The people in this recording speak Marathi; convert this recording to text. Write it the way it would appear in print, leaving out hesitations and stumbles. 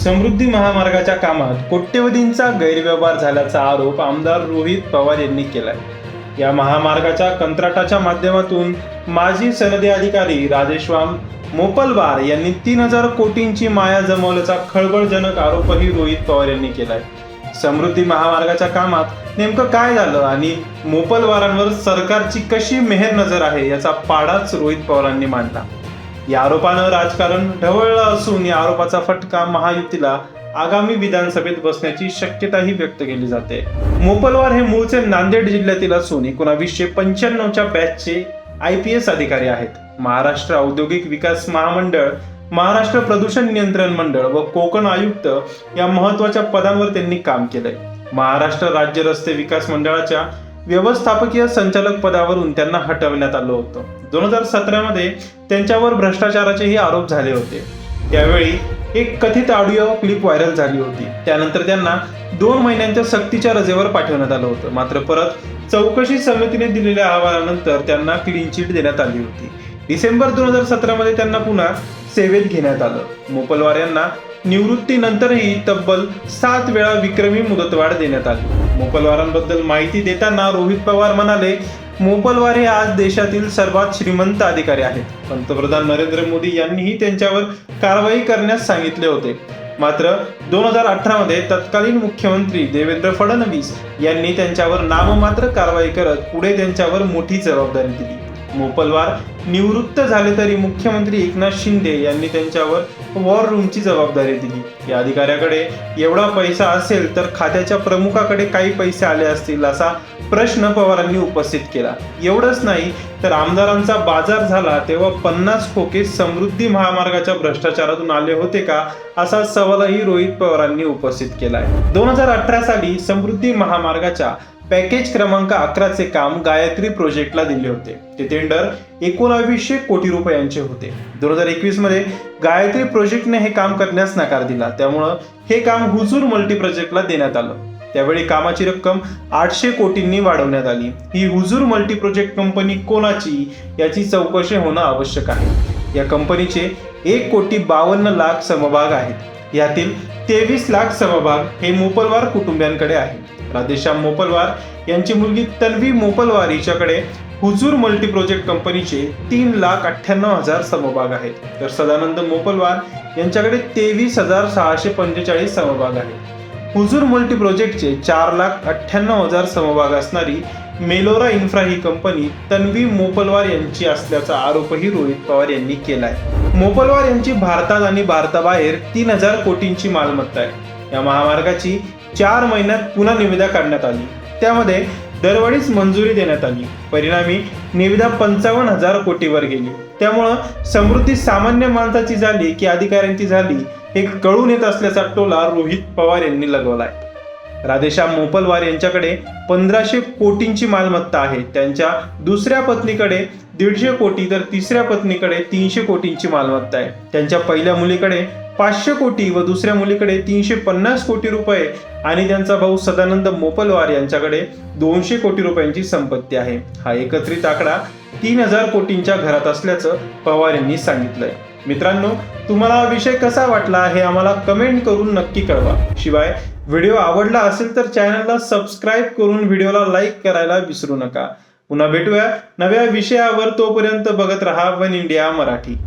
समृद्धी महामार्गाच्या कामात कोट्यवधींचा गैरव्यवहार झाल्याचा आरोप आमदार रोहित पवार यांनी केलाय। या महामार्गाच्या कंत्राटाच्या माध्यमातून माजी सनदी अधिकारी राजेश्वाम मोपलवार यांनी 3000 कोटींची माया जमवल्याचा खळबळजनक आरोपही रोहित पवार यांनी केलाय। समृद्धी महामार्गाच्या कामात नेमकं काय झालं आणि मोपलवारांवर सरकारची कशी मेहर नजर आहे याचा पाडाच रोहित पवारांनी मांडला। या आरोपानं राजकारण ढवळलं असून या आरोपाचा फटका महायुतीला आगामी विधानसभेत बसण्याची शक्यताही व्यक्त केली जाते। मोपलवार हे मूळचे नांदेड जिल्ह्यातील असून 1995च्या बॅचचे IPS अधिकारी आहेत। महाराष्ट्र औद्योगिक विकास महामंडळ, महाराष्ट्र प्रदूषण नियंत्रण मंडळ व कोकण आयुक्त या महत्त्वाच्या पदांवर त्यांनी काम केलंय। महाराष्ट्र राज्य रस्ते विकास मंडळाच्या व्यवस्थापकीय संचालक पदावरून त्यांना हटवण्यात आलं होतं। 2017 मध्ये त्यांच्यावर भ्रष्टाचाराचेही आरोप झाले होते। त्यावेळी एक कथित ऑडिओ क्लिप व्हायरल झाली होती। त्यानंतर त्यांना 2 महिन्यांच्या सक्तीच्या रजेवर पाठवण्यात आलं होतं। मात्र परत चौकशी समितीने दिलेल्या अहवालानंतर त्यांना क्लीन चिट देण्यात आली होती। डिसेंबर 2017 मध्ये त्यांना पुन्हा सेवेत घेण्यात आलं। मोपलवार यांना निवृत्तीनंतरही तब्बल 7 वेळा विक्रमी मुदतवाढ देण्यात आली। मोपलवारांबद्दल माहिती देताना रोहित पवार म्हणाले, मोपलवार हे आज देशातील सर्वात श्रीमंत अधिकारी आहेत। पंतप्रधान नरेंद्र मोदी यांनीही त्यांच्यावर कारवाई करण्यास सांगितले होते। मात्र 2018 मध्ये तत्कालीन मुख्यमंत्री देवेंद्र फडणवीस यांनी त्यांच्यावर नाममात्र कारवाई करत पुढे त्यांच्यावर मोठी जबाबदारी दिली। मोपलवार निवृत्त झाले तरी मुख्यमंत्री एकनाथ शिंदे यांनी त्यांच्यावर वॉर रूमची जबाबदारी दिली। या अधिकाऱ्याकडे एवढा पैसा असेल तर खात्याच्या प्रमुखाकडे काही पैसे आले असतील असा प्रश्न पवारांनी उपस्थित केला। एवढंच नाही तर आमदारांचा बाजार झाला तेव्हा 50 खोके समृद्धी महामार्गाच्या भ्रष्टाचारातून आले होते का असा सवालही रोहित पवारांनी उपस्थित केलाय। 2018 साली समृद्धी महामार्गाच्या पॅकेज क्रमांक 11चे काम गायत्री प्रोजेक्टला दिले होते। ते टेंडर 1900 कोटी रुपयांचे होते। 2021 मध्ये गायत्री प्रोजेक्टने हे काम करण्यास नकार दिला, त्यामुळं हे काम हुजूर मल्टी प्रोजेक्टला देण्यात आलं। त्यावेळी कामाची रक्कम 800 कोटींनी वाढवण्यात आली। ही हुजूर मल्टी प्रोजेक्ट कंपनी कोणाची याची चौकशी होणं आवश्यक आहे। या कंपनीचे 1,52,00,000 समभाग आहेत। यातील 23 लाख समभाग हे मोपलवार कुटुंबियांकडे आहेत। राधेश्याम मोपलवार यांची मुलगी तन्वी मोपलवार हिच्याकडे हुजूर मल्टी प्रोजेक्ट कंपनीचे 3,98,000 समभाग आहेत, तर सदानंद मोपलवार यांच्याकडे 23,645 समभाग आहेत। हुजूर मल्टी प्रोजेक्टचे 4,98,000 समभाग असणारी मेलोरा इन्फ्रा ही कंपनी तन्वी मोपलवार यांची असल्याचा आरोपही रोहित पवार यांनी केलाय। मोपलवार यांची भारतात आणि भारताबाहेर 3000 कोटींची मालमत्ता आहे। या महामार्गाची 4 महिन्यात पुन्हा निविदा काढण्यात आली, त्यामध्ये दरवर्षीच मंजुरी देण्यात आली। परिणामी निविदा 55,000 कोटीवर गेली। त्यामुळं समृद्धी सामान्य माणसाची झाली की अधिकाऱ्यांची झाली हे कळून येत असल्याचा टोला रोहित पवार यांनी लगवलाय। राधेश्याम मोपलवार यांच्याकडे 1500 कोटींची मालमत्ता आहे। त्यांच्या दुसऱ्या पत्नीकडे 150 कोटी तर तिसऱ्या पत्नीकडे 300 कोटींची मालमत्ता आहे। त्यांच्या पहिल्या मुलीकडे 500 कोटी व दुसऱ्या मुलीकडे 350 कोटी रुपये आणि त्यांचा भाऊ सदानंद मोपलवार यांच्याकडे 200 कोटी रुपयांची संपत्ती आहे। हा एकत्रित आकडा 3000 कोटींच्या घरात असल्याचं पवार यांनी सांगितलंय। मित्रांनो, तुम्हाला हा विषय कसा वाटला हे आम्हाला कमेंट करून नक्की कळवा। शिवाय व्हिडिओ आवडला असेल तर चॅनलला सबस्क्राईब करून व्हिडिओला लाईक करायला विसरू नका। पुन्हा भेटूया नव्या विषयावर, तोपर्यंत बघत रहा वन इंडिया मराठी।